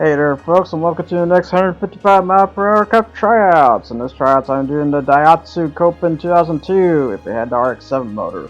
Hey there folks, and welcome to the next 155 mile per hour Cup Tryouts. In this tryouts I'm doing the Daihatsu Copen 2002 if it had the RX-7 motor.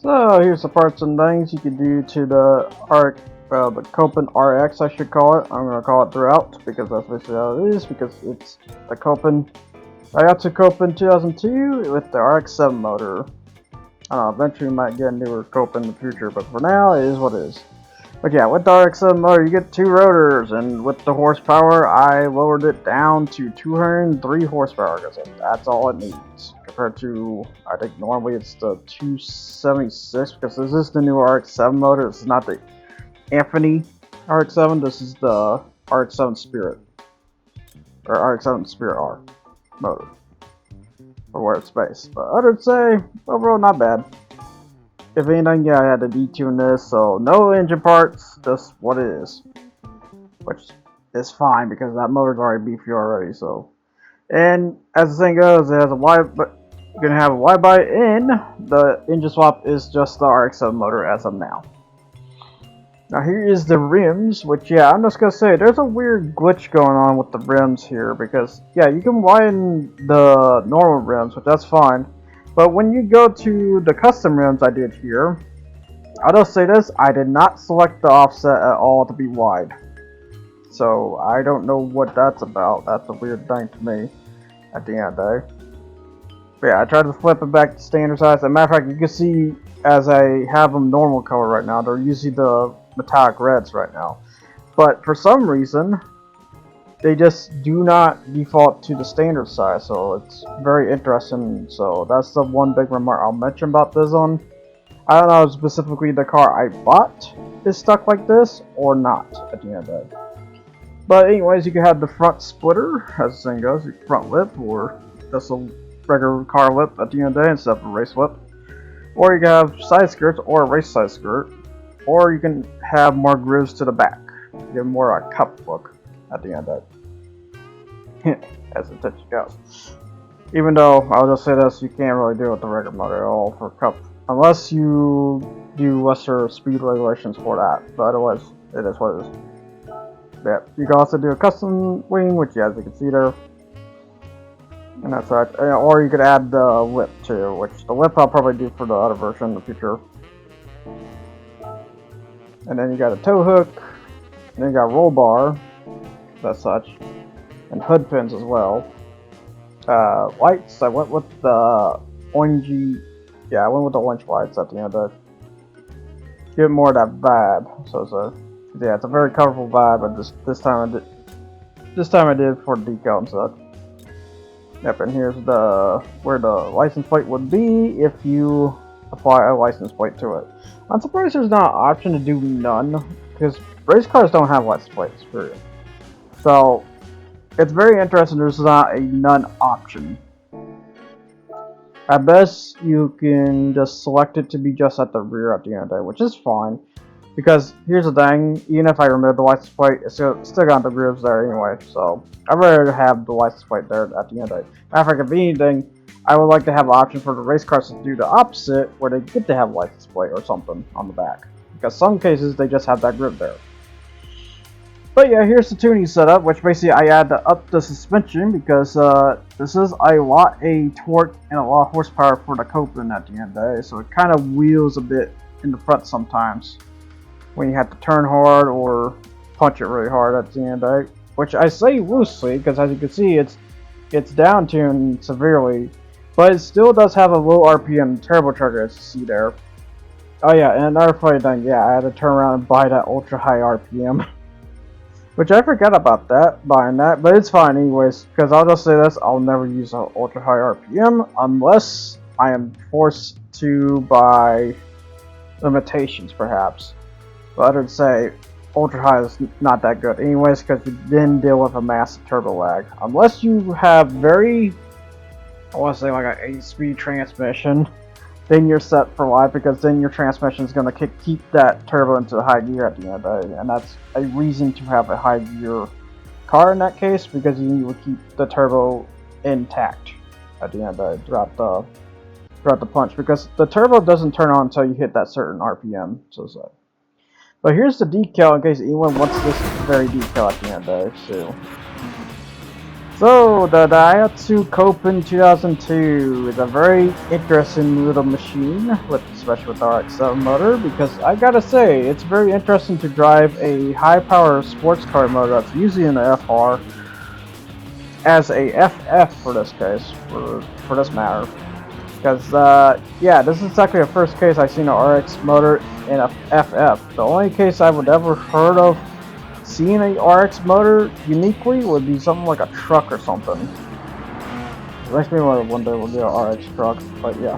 So here's the parts and things you can do to the Copen Rx, I should call it. I'm going to call it throughout because that's basically how it is, because it's the Daihatsu Copen 2002 with the RX-7 motor. I don't know, eventually we might get a newer Copen in the future, but for now it is what it is. But yeah, with the RX-7 motor you get 2 rotors, and with the horsepower I lowered it down to 203 horsepower because that's all it needs. Compared to, I think normally it's the 276, because this is the new RX-7 motor. This is not the Anthony RX-7, this is the RX-7 Spirit, or RX-7 Spirit R motor, for where it's based. But I would say, overall, not bad. If anything, yeah, I had to detune this, so no engine parts, just what it is. Which is fine, because that motor's already beefy already, so. And as the thing goes, it has a wide, but you're gonna have a wide body in. The engine swap is just the RX-7 motor as of now. Now here is the rims, which yeah, I'm just gonna say there's a weird glitch going on with the rims here, because yeah, you can widen the normal rims, which that's fine. But when you go to the custom rims I did here, I'll just say this, I did not select the offset at all to be wide. So I don't know what that's about. That's a weird thing to me at the end of the day. But yeah, I tried to flip it back to standard size. As a matter of fact, you can see as I have them normal color right now, they're using the metallic reds right now. But for some reason, they just do not default to the standard size, so it's very interesting. So that's the one big remark I'll mention about this one. I don't know if specifically the car I bought is stuck like this or not at the end of the day. But anyways, you can have the front splitter, as the thing goes, your front lip, or just a regular car lip at the end of the day instead of a race lip. Or you can have side skirts or a race side skirt. Or you can have more grooves to the back. Give more a cup look at the end of it. As the touch goes. Even though, I'll just say this, you can't really do it with the regular motor at all for cup. Unless you do lesser speed regulations for that. But otherwise, it is what it is. Yeah, you can also do a custom wing, which as you can see there. And that's right. Or you could add the lip too, which the lip I'll probably do for the other version in the future. And then you got a tow hook. And then you got roll bar. That's such. And hood pins as well. Lights, I went with the orangey. Yeah, I went with the orange lights at the end of it. Give more of that vibe. So yeah, it's a very colorful vibe, and this time I did for the decal and such. Yep, and here's where the license plate would be if you apply a license plate to it. I'm surprised there's not an option to do none, because race cars don't have license plates, period. So it's very interesting there's not a none option. At best, you can just select it to be just at the rear at the end of the day, which is fine. Because here's the thing, even if I remove the license plate, it's still got the grooves there anyway. So I'd rather have the license plate there at the end of it. Matter of fact, if anything, I would like to have an option for the race cars to do the opposite, where they get to have a license plate or something on the back. Because some cases they just have that groove there. But yeah, here's the tuning setup, which basically I had to up the suspension because this is a lot of torque and a lot of horsepower for the Copen at the end of the day. So it kind of wheels a bit in the front sometimes when you have to turn hard or punch it really hard at the end of it. Which I say loosely, because as you can see, it's down tuned severely, but it still does have a low RPM turbocharger, as you see there. Oh yeah, and another funny thing, yeah, I had to turn around and buy that ultra high RPM, which I forgot about buying that, but it's fine anyways, because I'll just say this, I'll never use an ultra high RPM unless I am forced to by limitations, perhaps. But I'd say ultra high is not that good anyways, because you then deal with a massive turbo lag. Unless you have very I want to say like an 8-speed transmission, then you're set for life, because then your transmission is going to keep that turbo into high gear at the end of the day, and that's a reason to have a high gear car in that case, because you will keep the turbo intact at the end of the day throughout the punch, because the turbo doesn't turn on until you hit that certain RPM. But here's the decal in case anyone wants this very decal at the end of the day. So the Daihatsu Copen 2002 is a very interesting little machine, especially with the RX-7 motor, because I gotta say, it's very interesting to drive a high-power sports car motor that's usually in the FR as a FF for this case, for this matter. Because, yeah, this is actually the first case I've seen an RX motor in a FF. The only case I would ever heard of seeing a RX motor uniquely would be something like a truck or something. It makes me wonder one day we'll get an RX truck, but yeah.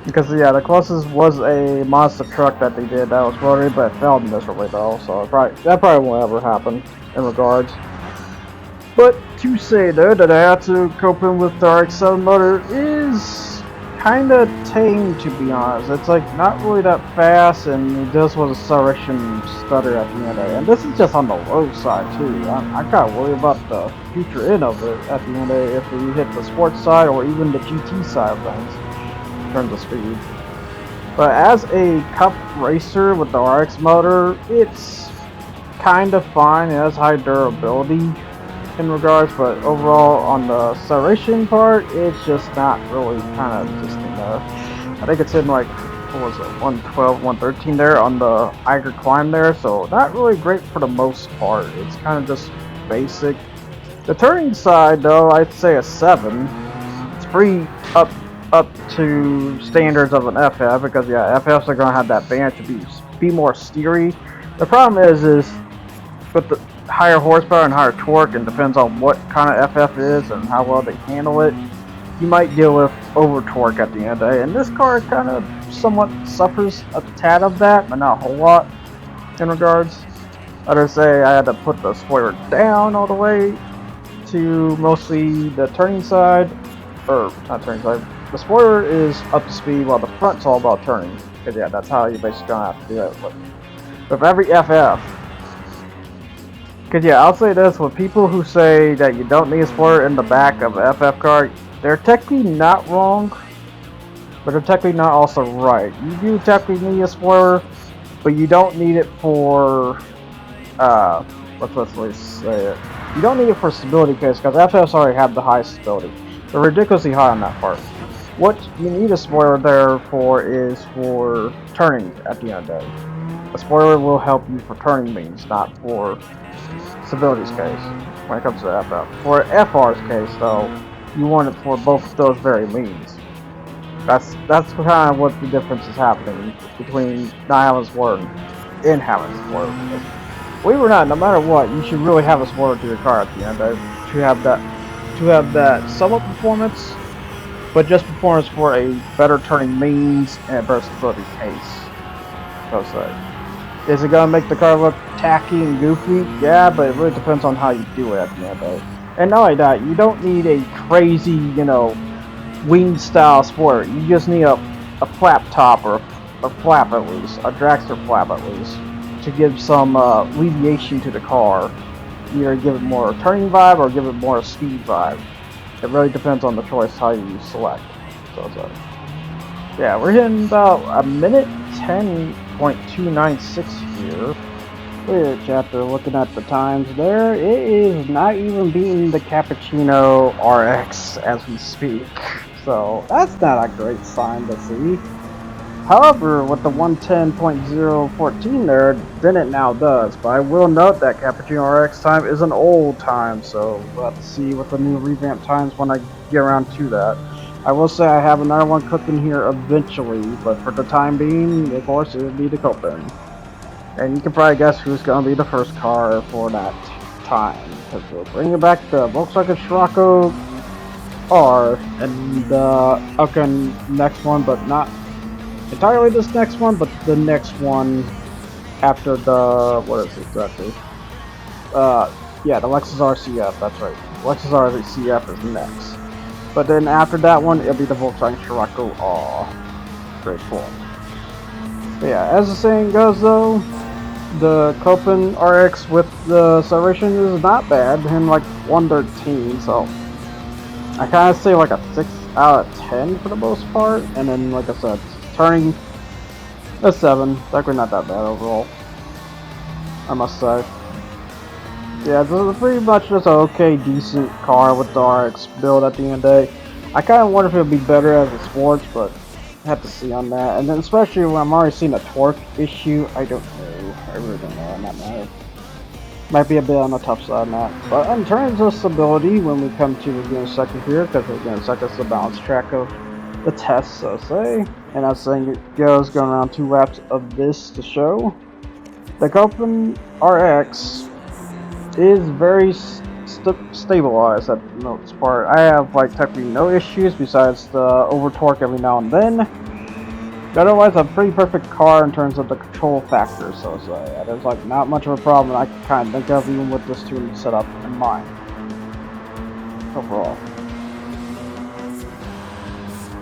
Because, yeah, the closest was a Mazda truck that they did that was rotary, but it failed miserably though, so that probably won't ever happen in regards. But to say though, that I had to cope in with the RX-7 motor is kinda tame, to be honest. It's like not really that fast, and it does with a acceleration stutter at the end of it. And this is just on the low side too. I kinda worry about the future end of it at the end of it if we hit the sports side or even the GT side of things in terms of speed. But as a Cup racer with the RX motor, it's kind of fine. It has high durability in regards, but overall on the acceleration part, it's just not really kind of just in there. I think it's in like, what was it, 112, 113 there on the Eiger climb there, so not really great for the most part. It's kind of just basic. The turning side though, I'd say a 7. It's pretty up to standards of an FF, because yeah, FFs are gonna have that band to be more steery. The problem is with the higher horsepower and higher torque, and depends on what kind of FF it is and how well they handle it, you might deal with over torque at the end of the day, and this car kind of somewhat suffers a tad of that, but not a whole lot in regards. I would say I had to put the spoiler down all the way to mostly the turning side, or not turning side. The spoiler is up to speed while the front's all about turning, because yeah, that's how you basically gonna have to do it with every FF. Because yeah, I'll say this, with people who say that you don't need a spoiler in the back of an FF car, they're technically not wrong, but they're technically not also right. You do technically need a spoiler, but you don't need it for, let's say it. You don't need it for stability case, because FFs already have the highest stability. They're ridiculously high on that part. What you need a spoiler there for is for turning at the end of the day. A spoiler will help you for turning means, not for stability's case when it comes to FF. For FR's case though, you want it for both those very means. That's kind of what the difference is happening between not having a spoiler and having a spoiler. Believe it or not, no matter what, you should really have a spoiler to your car at the end to have that somewhat performance, but just performance for a better turning means and a better stability case. So say. Is it gonna make the car look tacky and goofy? Yeah, but it really depends on how you do it at the end of the day. And not only that, you don't need a crazy, wing style spoiler. You just need a flap top, or a flap at least, a dragster flap at least, to give some alleviation to the car. Either give it more turning vibe or give it more speed vibe. It really depends on the choice how you select. So yeah, we're hitting about a minute 10.296 here. Which, after looking at the times there, it is not even beating the Cappuccino RX as we speak. So that's not a great sign to see. However, with the 110.014 there, then it now does. But I will note that Cappuccino RX time is an old time, so we'll have to see what the new revamped times when I get around to that. I will say I have another one cooking here eventually, but for the time being, of course, it would be the Copen. And you can probably guess who's going to be the first car for that time. Because we're bringing back the Volkswagen Scirocco R, and the next one, but not entirely this next one, but the next one after the, what is it exactly? Yeah, the Lexus RCF, that's right. Lexus RCF is next. But then after that one, it'll be the Volkswagen Scirocco. Aw, very cool. But yeah, as the saying goes though, the Copen Rx with the acceleration is not bad, and like 113, so I kind of say like a 6 out of 10 for the most part, and then like I said, turning a 7, it's actually not that bad overall, I must say. Yeah, this is pretty much just an okay, decent car with the RX build at the end of the day. I kind of wonder if it would be better as a sports, but I have to see on that. And then especially when I'm already seeing a torque issue, I don't know. I really don't know on that matter. Might be a bit on the tough side on that. But in terms of stability, when we come to the game second here, because the game second is the balance track of the test, so to say. And as saying it goes, going around 2 laps of this to show. The Copen Rx is very stabilized at the most part. I have like technically no issues besides the over torque every now and then. Otherwise, a pretty perfect car in terms of the control factors, so to say. There's like not much of a problem I can kind of think of even with this tuning setup in mind. Overall.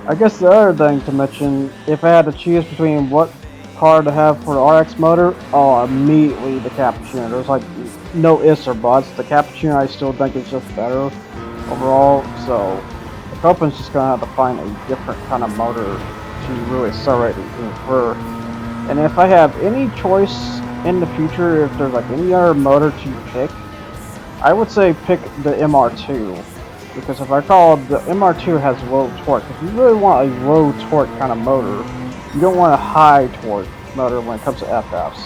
I guess the other thing to mention, if I had to choose between what car to have for the RX motor, oh, immediately the Cappuccino. There's like no ifs or buts. The Cappuccino I still think is just better overall, so the Copen's just gonna have to find a different kind of motor to really accelerate it for. And if I have any choice in the future, if there's like any other motor to pick, I would say pick the MR2. Because if I recall, the MR2 has low torque. If you really want a low torque kind of motor, you don't want a high torque motor when it comes to FFs.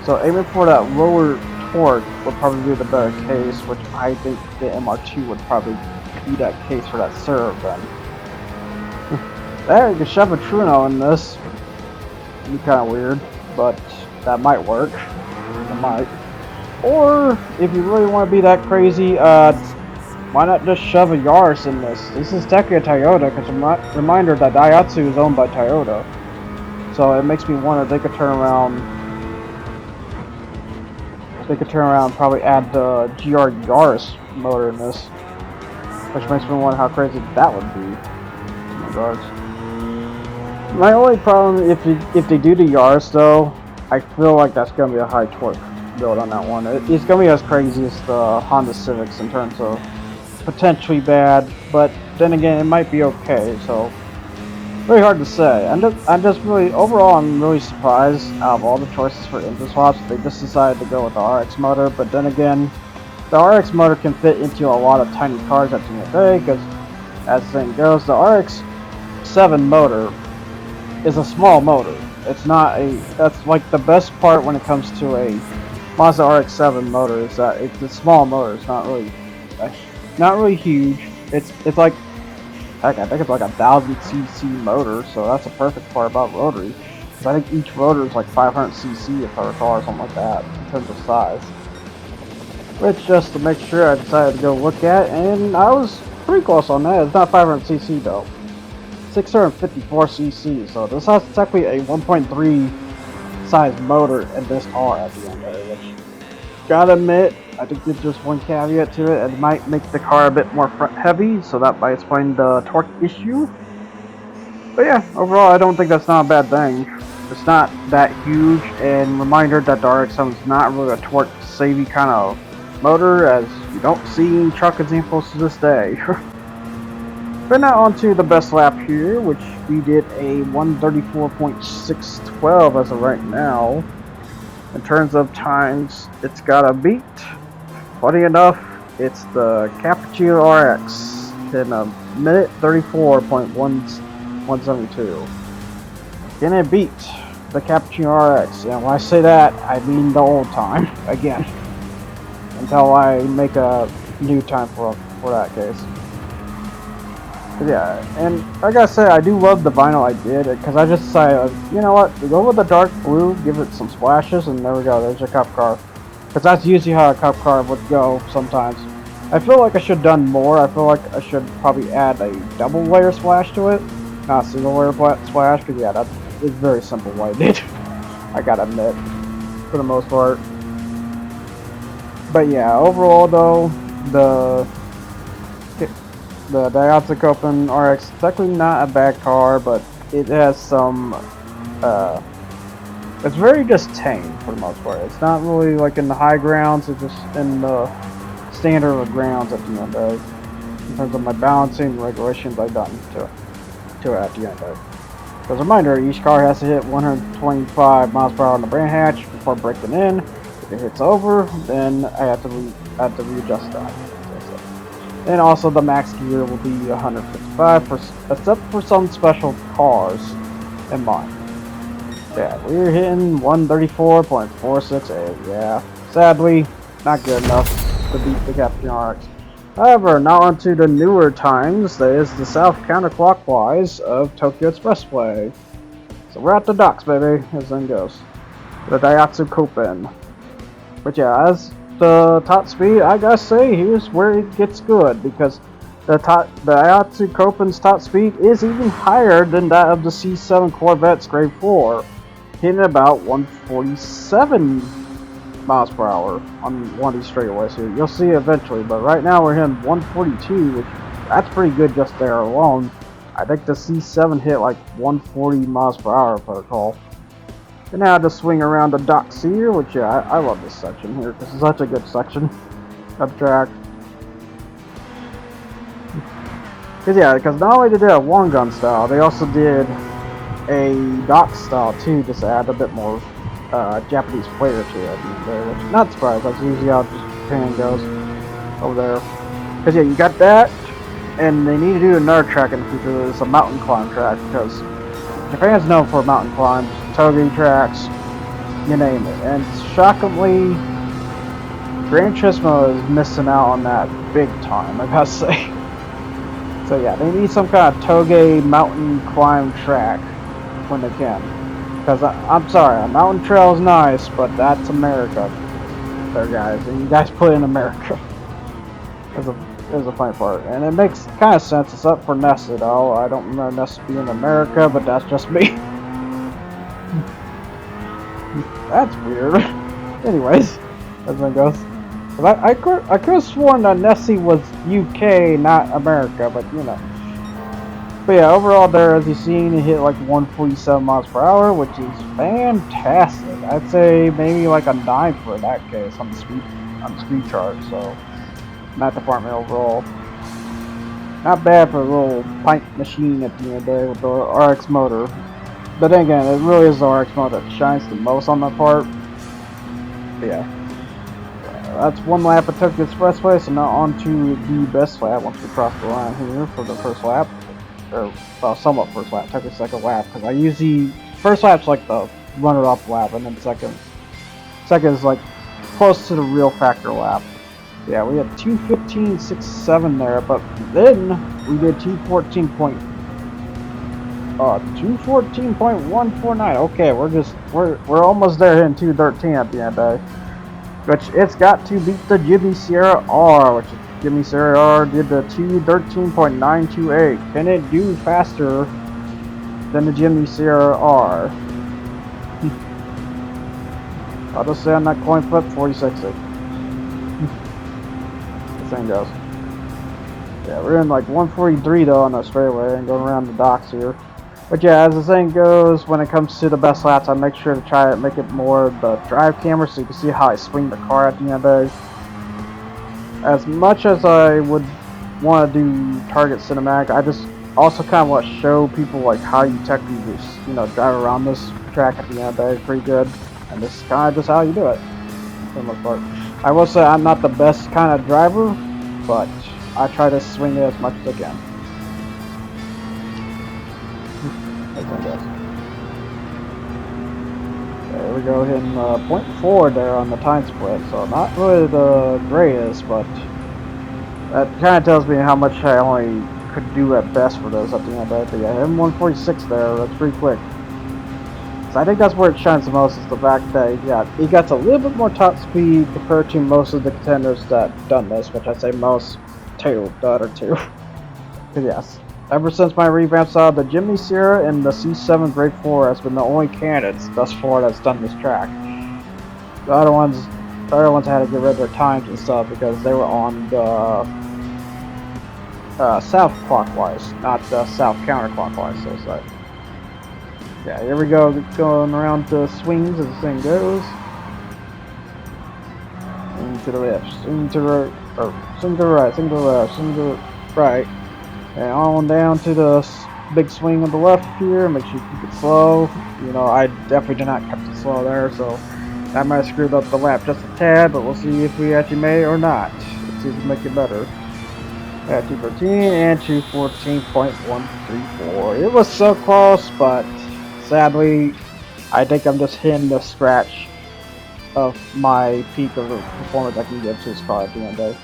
So aiming for that lower torque would probably be the better case, which I think the MR2 would probably be that case for that serve then. There, you can shove a Truno in this. It'd be kind of weird, but that might work. It might. Or, if you really want to be that crazy, why not just shove a Yaris in this? This is technically a Toyota, because reminder that Daihatsu is owned by Toyota. So it makes me wonder if they could turn around. Probably add the GR Yaris motor in this, which makes me wonder how crazy that would be. In regards. My only problem, if they do the Yaris though, I feel like that's gonna be a high torque build on that one. It's gonna be as crazy as the Honda Civics in terms of potentially bad, but then again, it might be okay. So. Very hard to say. I'm just really, overall, I'm really surprised out of all the choices for engine swaps, they just decided to go with the RX motor. But then again, the RX motor can fit into a lot of tiny cars at the end of the day, because as the thing goes, the RX-7 motor is a small motor. It's not a, that's like the best part when it comes to a Mazda RX-7 motor, is that it's a small motor. It's not really huge. It's like, heck, I think it's like a 1000cc motor, so that's the perfect part about rotary. Because I think each rotor is like 500cc if I recall, or something like that, in terms of size. Which, just to make sure, I decided to go look at, and I was pretty close on that. It's not 500cc though. 654cc, so this has technically a 1.3 size motor in this car at the end of it, which, gotta admit, I think there's just one caveat to it. It might make the car a bit more front heavy, so that might explain the torque issue. But yeah, overall I don't think that's not a bad thing. It's not that huge, and reminder that the RX-7 is not really a torque savvy kind of motor, as you don't see in truck examples to this day. But now on to the best lap here, which we did a 134.612 as of right now. In terms of times, it's got a beat. Funny enough, it's the Cappuccino RX in a minute 34.172. Can it beat the Cappuccino RX? And when I say that, I mean the old time again. Until I make a new time for that case. But yeah, and like I said, I do love the vinyl I did, because I just decided, you know what, we go with the dark blue, give it some splashes, and there we go, there's your cup car. Because that's usually how a cup car would go sometimes. I feel like I should have done more. I feel like I should probably add a double layer splash to it, not a single layer splash, because yeah, that is very simple what I did. I gotta admit, for the most part. But yeah, overall though, The Daihatsu Copen Rx, technically not a bad car, but it has some, it's very just tame for the most part. It's not really like in the high grounds, it's just in the standard of grounds at the end of it. In terms of my balancing regulations I've done to it at the end of it. As a reminder, each car has to hit 125 miles per hour on the brand hatch before breaking in. If it hits over, then I have to readjust that. And also the max gear will be 155, except for some special cars in mine. Yeah, we're hitting 134.468. Yeah, sadly, not good enough to beat the Captain RX. However, now onto the newer times, that is the south counterclockwise of Tokyo Expressway. So we're at the docks, baby, as then goes. The Daihatsu Copen. But yeah, as the top speed, I gotta say, here's where it gets good, because the Daihatsu Copen's top speed is even higher than that of the C7 Corvette's grade 4, hitting about 147 miles per hour on one of these straightaways here. You'll see eventually, but right now we're hitting 142, which that's pretty good just there alone. I think the C7 hit like 140 miles per hour if I recall. And now to swing around the docks here, which yeah, I love this section here. This is such a good section of the track. Because not only did they have one gun style, they also did a dock style too, just to add a bit more Japanese flair to it. Which is not surprised, that's usually how Japan goes over there. Because yeah, you got that, and they need to do another track in the future. It's a mountain climb track, because Japan's known for mountain climbs, toge tracks, you name it. And shockingly, Gran Turismo is missing out on that big time, I gotta say. So yeah, they need some kind of toge mountain climb track when they can. Because I'm sorry, a mountain trail is nice, but that's America there, guys. And you guys put in America. There's a funny part. And it makes kind of sense. It's up for Nessa, though. I don't remember Nessa being in America, but that's just me. That's weird. Anyways, as it goes. I could have sworn that Nessie was UK, not America, but you know. But yeah, overall there, as you've seen, it hit like 147 miles per hour, which is fantastic. I'd say maybe like a 9 for that case on the speed chart. So, not department overall. Not bad for a little pint machine at the end of the day with the RX motor. But then again, it really is the RX motor that shines the most on that part. But yeah. That's one lap at Tokyo Expressway, so now on to the best lap once we cross the line here for the first lap. Or, well, somewhat first lap, technically second lap, because I usually, first lap's like the runner-up lap, and then second is like close to the real factor lap. Yeah, we had 2:15.67 there, but then we did 2:14.149. Okay, we're almost there hitting 2:13 at the end of the day. Which it's got to beat the Jimmy Sierra R, which Jimmy Sierra R did the 2:13.928. Can it do faster than the Jimmy Sierra R? I'll just say on that coin flip, 4060. The thing goes. Yeah, we're in like 143 though on the straightaway and going around the docks here. But yeah, as the saying goes, when it comes to the best laps, I make sure to try to make it more the drive camera so you can see how I swing the car at the end of the day. As much as I would want to do target cinematic, I just also kind of want to show people like how you technically just, drive around this track at the end of the day pretty good. And this is kind of just how you do it, for the most part. I will say I'm not the best kind of driver, but I try to swing it as much as I can. There we go, hitting 0.4 there on the time split, so not really the greatest, but that kind of tells me how much I only could do at best for those at the end of the day. But yeah, hitting 146 there, that's pretty quick. So I think that's where it shines the most, is the fact that he got a little bit more top speed compared to most of the contenders that done this, which I say most, the other two. But yes. Ever since my revamp style, the Jimny Sierra and the C7 Grade 4 has been the only candidates thus far that's done this track. The other ones had to get rid of their times and stuff because they were on the south clockwise, not south counterclockwise. So it's like, yeah, here we go, going around the swings as the thing goes. Swing to the left, swing to the right, or swing to the right, swing to the left, swing to the right, and on down to the big swing on the left here. Make sure you keep it slow. You know, I definitely did not keep it slow there, so that might have screwed up the lap just a tad, but we'll see if we actually may or not. Let's see if we can make it better. At 213 and 214.134. It was so close, but sadly, I think I'm just hitting the scratch of my peak of the performance I can give to this car at the end of the day.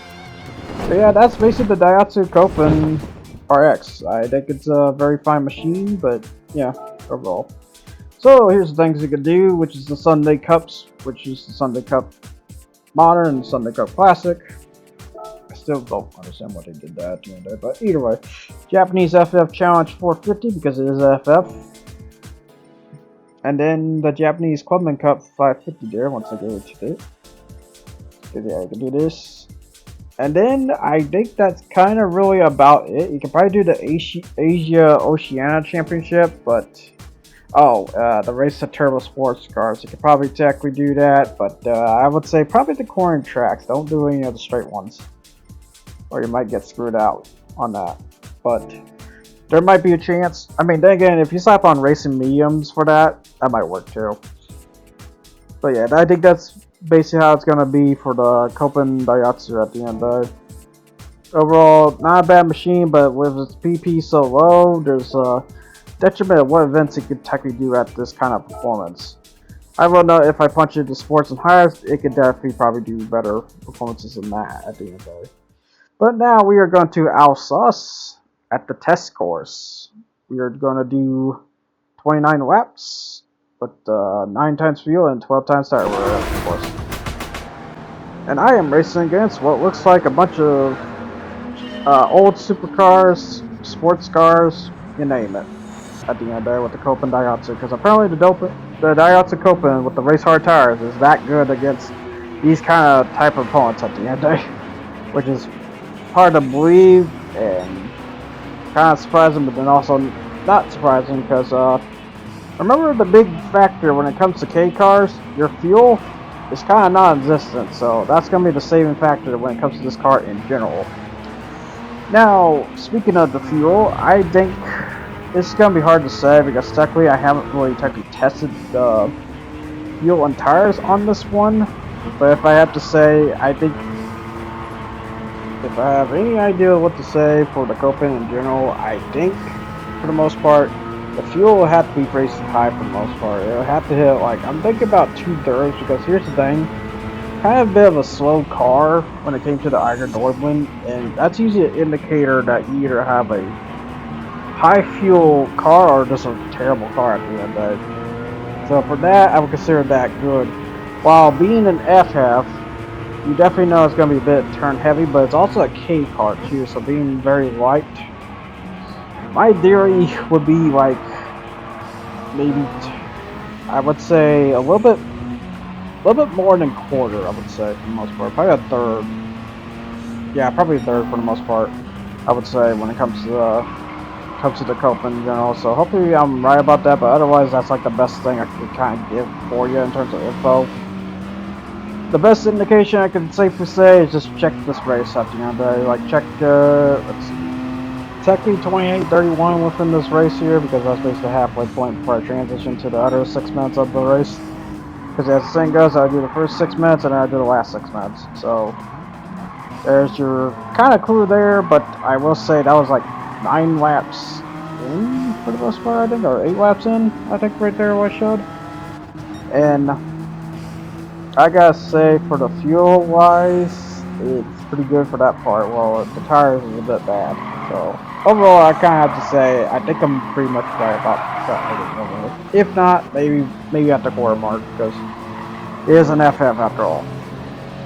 So yeah, that's basically the Daihatsu Copen Rx. I think it's a very fine machine, but yeah, overall. So here's the things you can do, which is the Sunday Cups, which is the Sunday Cup Modern and Sunday Cup Classic. I still don't understand what they did that at the end of the day, but either way. Japanese FF Challenge 450 because it is FF. And then the Japanese Clubman Cup 550 there once I get to it. So yeah, you can do this. And then I think that's kind of really about it. You can probably do the Asia Oceania Championship, but the race to turbo sports cars. You could probably technically do that, but I would say probably the corner tracks. Don't do any of the straight ones, or you might get screwed out on that. But there might be a chance. I mean, then again, if you slap on racing mediums for that, that might work too. But yeah, I think that's basically how it's gonna be for the Copen Daihatsu at the end. Overall, not a bad machine, but with its PP so low, there's a detriment of what events it could technically do at this kind of performance. I don't know if I punch it into sports and hires, it could definitely probably do better performances than that at the end of the day. But now we are going to Alsace at the test course. We are going to do 29 laps with 9 times fuel and 12 times tire wear, of course. And I am racing against what looks like a bunch of old supercars, sports cars, you name it, at the end there with the Copen Daihatsu. Because apparently the Daihatsu Copen with the race hard tires is that good against these kind of type of opponents at the end there, which is hard to believe and kind of surprising, but then also not surprising because remember the big factor when it comes to K cars, your fuel is kind of non-existent, so that's going to be the saving factor when it comes to this car in general. Now, speaking of the fuel, I think it's going to be hard to say because technically I haven't really tested the fuel and tires on this one, but if I have to say, I think if I have any idea what to say for the Copen in general, I think for the most part the fuel will have to be pretty high for the most part. It'll have to hit, like, I'm thinking about 2/3 because here's the thing, kind of a bit of a slow car when it came to the Eiger Nordland, and that's usually an indicator that you either have a high fuel car or just a terrible car at the end of the day. So for that, I would consider that good. While being an FF, you definitely know it's going to be a bit turn heavy, but it's also a K car too, so being very light. My theory would be like maybe I would say a little bit more than a quarter. I would say for the most part, probably a third. Yeah, probably a third for the most part. I would say when it comes to the Copen in general. So hopefully I'm right about that, but otherwise that's like the best thing I could kind of give for you in terms of info. The best indication I can safely say is just check this race at the end of the day. Like check, let's see, technically 28:31 within this race here because that's basically the halfway point before I transition to the other 6 minutes of the race. Because as the saying goes, I do the first 6 minutes and then I do the last 6 minutes. So there's your kind of clue there, but I will say that was like 9 laps in for the most part, I think, or 8 laps in, I think right there what I showed. And I gotta say, for the fuel wise, it's pretty good for that part. Well, the tires is a bit bad. So overall, I kind of have to say, I think I'm pretty much right about that. If not, maybe at the quarter mark, because it is an FF after all.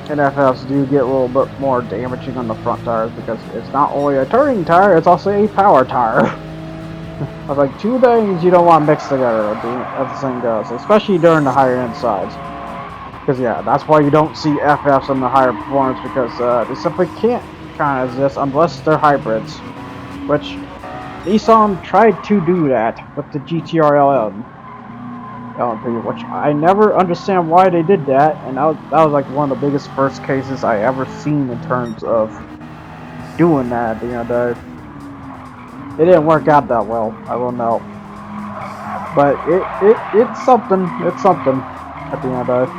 And FFs do get a little bit more damaging on the front tires because it's not only a touring tire, it's also a power tire. It's like 2 things you don't want to mix together as the thing goes, especially during the higher end sides. Because yeah, that's why you don't see FFs in the higher performance because they simply can't kind of exist unless they're hybrids, which Nissan tried to do that with the GTR LMP, which I never understand why they did that, and that was like one of the biggest first cases I ever seen in terms of doing that. You know, it didn't work out that well, I will know, but it's something. It's something at the end of it.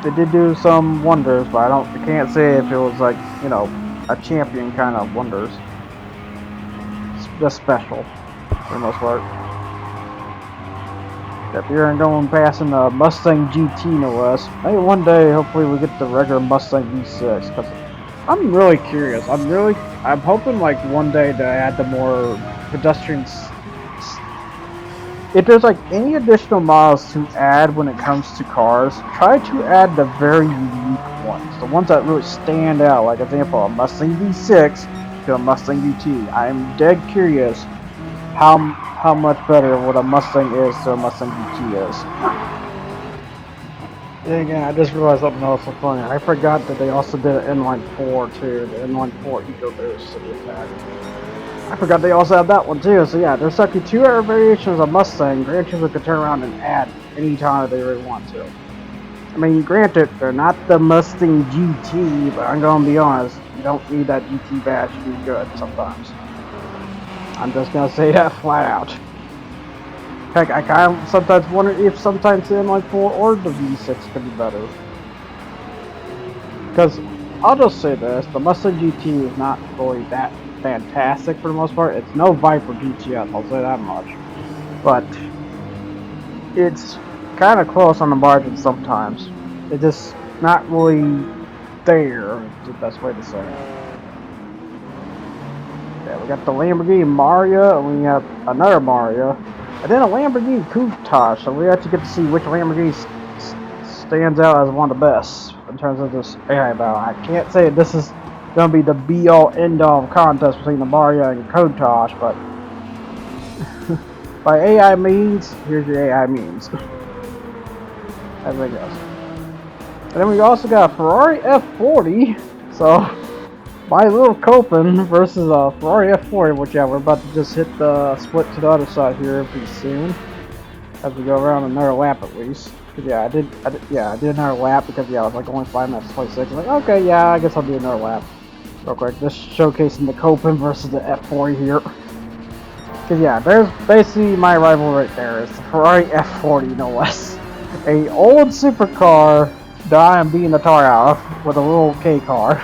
They did do some wonders, but I can't say if it was like, you know, a champion kind of wonders. It's just special for the most part. Yep, here I'm going passing the Mustang GT no less. Maybe one day, hopefully, we get the regular Mustang V6, because I'm really curious. I'm hoping like one day to add the more pedestrians. If there's like any additional models to add when it comes to cars, try to add the very unique ones, the ones that really stand out. Like example, a Mustang V6 to a Mustang GT. I'm dead curious how much better what a Mustang is to a Mustang GT is. And again, I just realized something else so funny. I forgot that they also did an inline 4 too, the inline 4 Eco Boost to be exact. I forgot they also had that one too. So yeah, there's actually 2 other variations of Mustang. Gran Turismo could turn around and add anytime they really want to. I mean, granted, they're not the Mustang GT, but I'm gonna be honest, you don't need that GT badge to be good sometimes. I'm just gonna say that flat out. Heck, I kind of sometimes wonder if sometimes the inline 4 or the V6 could be better. Because I'll just say this, the Mustang GT is not really that fantastic for the most part. It's no Viper GTS, I'll say that much. But it's kind of close on the margin sometimes. It's just not really there, is the best way to say it. Yeah, we got the Lamborghini Maria, and we have another Maria, and then a Lamborghini Countach, so we actually get to see which Lamborghini stands out as one of the best in terms of this AI battle. I can't say this is going to be the be-all, end-all contest between the Maria and Countach, but by AI means, here's your AI means. As it goes. And then we also got a Ferrari F40, so my little Copen versus a Ferrari F40, which yeah, we're about to just hit the split to the other side here pretty soon, as we go around another lap at least. Cause yeah, I did another lap because yeah, I was like only 5 minutes 26. I'm like, okay, yeah, I guess I'll do another lap real quick. Just showcasing the Copen versus the F40 here. Cause yeah, there's basically my rival right there. It's the Ferrari F40, no less. A old supercar that I am beating the tar out of with a little K car.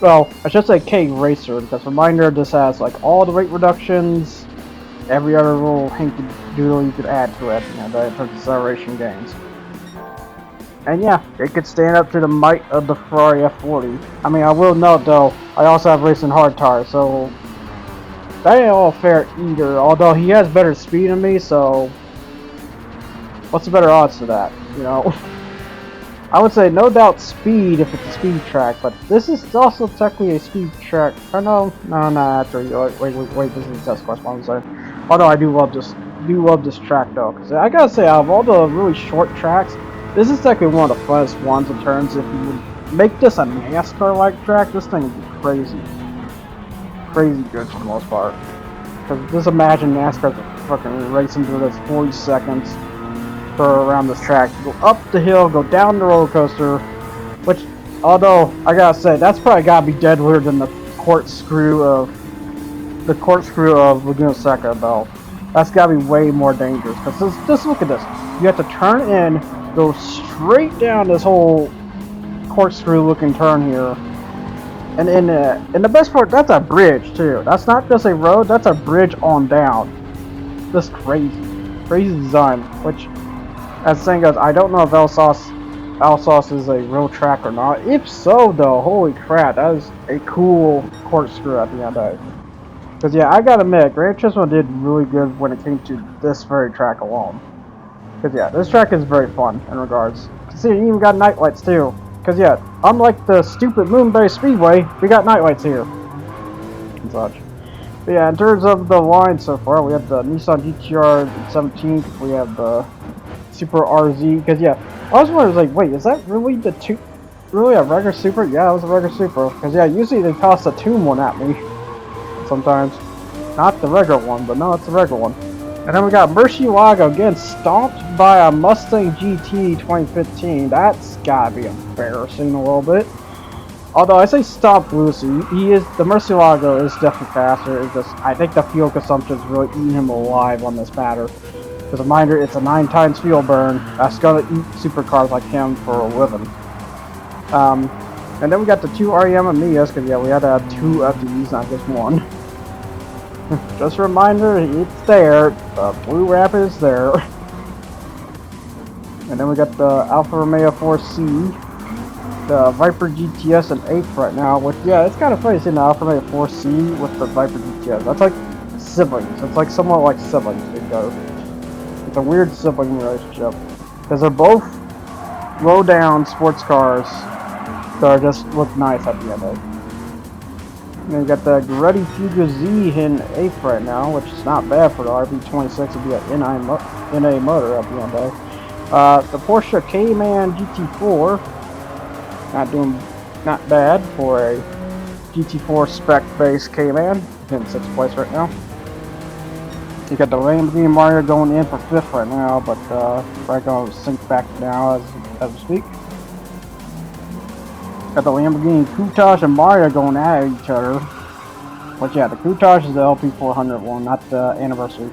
Well, I should say K Racer, because reminder, this has like all the rate reductions, every other little hanky doodle you could add to it, you know, in terms of acceleration gains. And yeah, it could stand up to the might of the Ferrari F40. I mean, I will note though, I also have racing hard tires, so that ain't all fair either. Although he has better speed than me, so what's the better odds to that, you know? I would say no doubt speed if it's a speed track, but this is also technically a speed track. Or no, actually, wait, this is a test question, I'm sorry. Although I do love this track though, because I gotta say, out of all the really short tracks, this is technically one of the funnest ones in terms if you would make this a NASCAR-like track, this thing would be crazy good for the most part. Because just imagine NASCAR fucking racing through this 40 seconds. Around this track, go up the hill, go down the roller coaster, which, although I gotta say, that's probably gotta be deadlier than the corkscrew of Laguna Seca, though. That's gotta be way more dangerous. Because just look at this, you have to turn in, go straight down this whole corkscrew-looking turn here, and in the best part, that's a bridge too. That's not just a road, that's a bridge on down. Just crazy design, which. As the saying goes, I don't know if Alsace is a real track or not. If so, though, holy crap, that is a cool corkscrew at the end of it. Because yeah, I gotta admit, Gran Turismo did really good when it came to this very track alone. Because yeah, this track is very fun in regards. See, you even got night lights too. Because yeah, unlike the stupid Moonbay Speedway, we got night lights here. And such. But yeah, in terms of the line so far, we have the Nissan GTR 17, we have the Super RZ, because yeah, I was wondering, like, wait, is that really the really a regular super? Yeah, it was a regular super. Because, yeah, usually they toss a tune one at me. Sometimes. Not the regular one, but no, it's the regular one. And then we got Murcielago again, stomped by a Mustang GT 2015. That's gotta be embarrassing a little bit. Although I say stomped loosely, the Murcielago is definitely faster. It's just, I think the fuel consumption is really eating him alive on this batter. As a reminder, it's a 9 times fuel burn. That's gonna eat supercars like him for a living. And then we got the 2 REM Amiyas, because yeah, we had to have 2 of these, not just one. Just a reminder, it's there. The blue wrap is there. And then we got the Alfa Romeo 4C, the Viper GTS in 8th right now. Which, yeah, it's kind of funny seeing the Alfa Romeo 4C with the Viper GTS. That's like siblings. It's like somewhat like siblings. It's a weird sibling relationship because they're both low down sports cars that are just look nice at the end of it. And then you got the Goretti Fuga Z in 8th right now, which is not bad for the RB26 to be an NA motor at the end of it. The Porsche Cayman GT4, not bad for a GT4 spec based Cayman, in 6th place right now. You got the Lamborghini Mario going in for 5th right now, but probably going to sink back now as we speak. Got the Lamborghini Countach and Mario going at each other. But yeah, the Countach is the LP400 one, not the anniversary.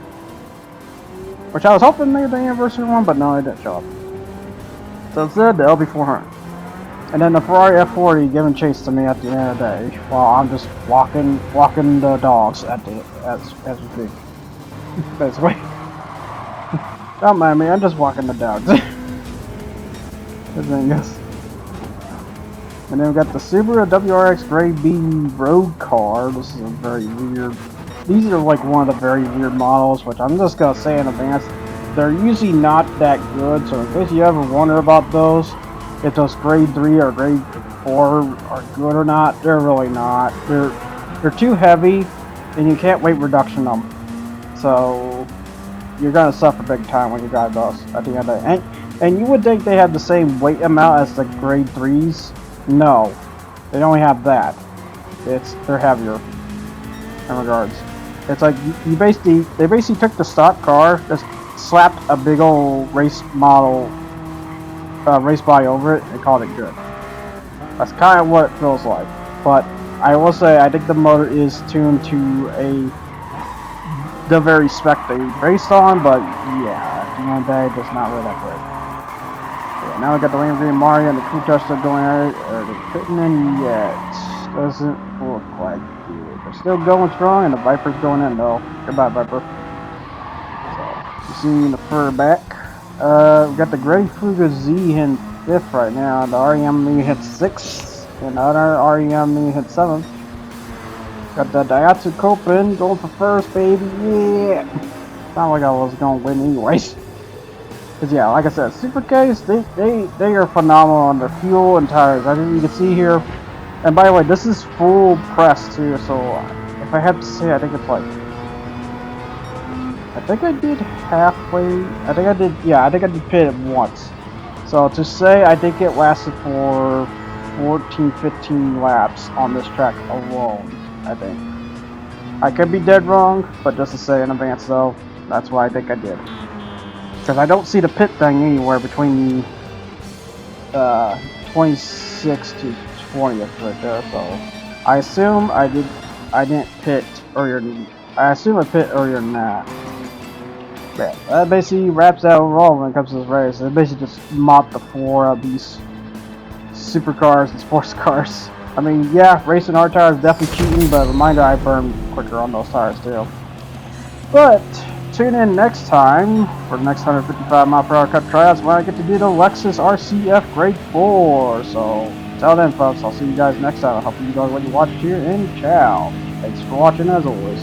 Which I was hoping maybe the anniversary one, but no, it didn't show up. So instead, the LP400. And then the Ferrari F40 giving chase to me at the end of the day, while I'm just walking the dogs as we speak. Basically. Don't mind me, I'm just walking the dogs. And then we got the Subaru WRX Grey B road car. This is a very weird. These are like one of the very weird models, which I'm just gonna say in advance, they're usually not that good. So in case you ever wonder about those, if those grade 3 or grade 4 are good or not, they're really not. They're too heavy, and you can't weight reduction them. So you're gonna suffer big time when you drive those at the end of the day. And you would think they have the same weight amount as the grade 3s. No, they only have that. They're heavier in regards. It's like they basically took the stock car, just slapped a big old race model, race body over it, and called it good. That's kind of what it feels like. But I will say, I think the motor is tuned to the very spec they raced on. But yeah, at the end of the day, it's not really that great. Now we got the Lamborghini Mario and the Countach still going at it. They're putting in yet. Doesn't look like it. They're still going strong, and the Viper's going in though. Goodbye, Viper. So you see the fur back. We got the Grey Fuga Z in 5th right now. The REM hit 6th, and the other REM hit 7th. Got the Daihatsu Copen going for 1st, baby. Yeah. Not like I was gonna win anyways. Cause yeah, like I said, Super Ks, they are phenomenal on their fuel and tires. I think you can see here. And by the way, this is full press too. So if I had to say, I think it's like, I think I did halfway. I think I did pit it once. So to say, I think it lasted for 14-15 laps on this track alone. I think. I could be dead wrong, but just to say in advance though, that's why I think I did. Because I don't see the pit thing anywhere between the 26th to 20th right there, so I assume I didn't pit earlier than, I assume I pit earlier than that. Yeah, that basically wraps out overall when it comes to this race. They basically just mopped the floor of these supercars and sports cars. I mean, yeah, racing hard tires is definitely cheating, but reminder, I burn quicker on those tires too. But tune in next time for the next 155 mile per hour Cup Tryouts when I get to do the Lexus RCF Grade 4. So, till then folks, I'll see you guys next time. I hope you enjoy what you watched here, and ciao. Thanks for watching as always.